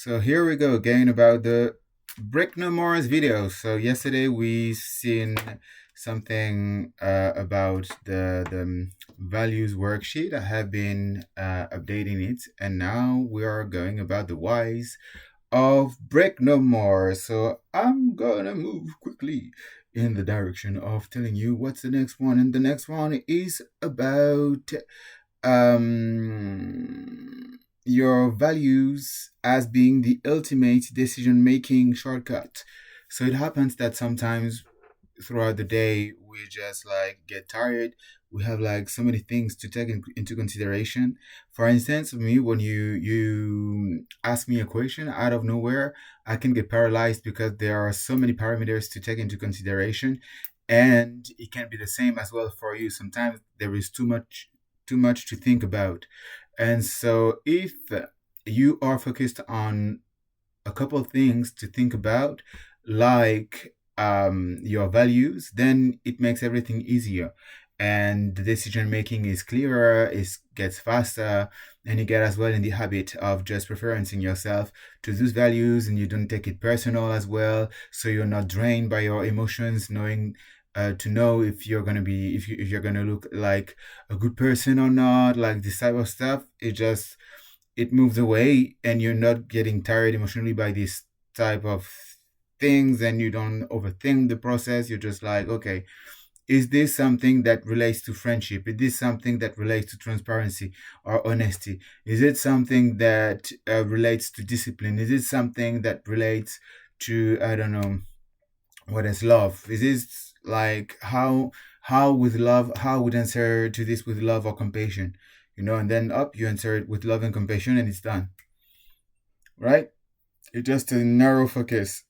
So here we go again about the Break No More's video. So yesterday we seen something about the values worksheet. I have been updating it, and now we are going about the whys of Break No More. So I'm gonna move quickly in the direction of telling you what's the next one, and the next one is about your values as being the ultimate decision making shortcut. So it happens that sometimes throughout the day we just like get tired. We have like so many things to take into consideration. For instance, me, when you ask me a question out of nowhere, I can get paralyzed because there are so many parameters to take into consideration, and it can be the same as well for you. Sometimes there is too much to think about. And so if you are focused on a couple of things to think about, like your values, then it makes everything easier. And the decision making is clearer, it gets faster, and you get as well in the habit of just preferencing yourself to those values, and you don't take it personal as well. So you're not drained by your emotions, knowing to know if you're gonna be if you're gonna look like a good person or not, like this type of stuff. It moves away, and you're not getting tired emotionally by this type of things, and you don't overthink the process. You're just like, okay, is this something that relates to friendship? Is this something that relates to transparency or honesty? Is it something that relates to discipline? Is it something that relates to, I don't know, what is love? Is this like how with love, how would answer to this with love or compassion? And then up you answer it with love and compassion, and it's done. Right? It's just a narrow focus.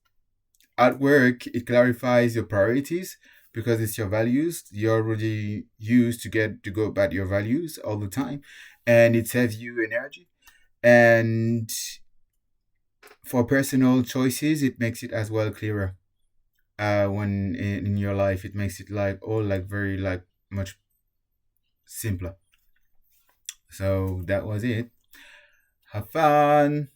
At work, it clarifies your priorities because it's your values. You're already used to get to go about your values all the time, and it saves you energy. And for personal choices, it makes it as well clearer. When in your life, it makes it like all like very like much simpler. So that was it. Have fun.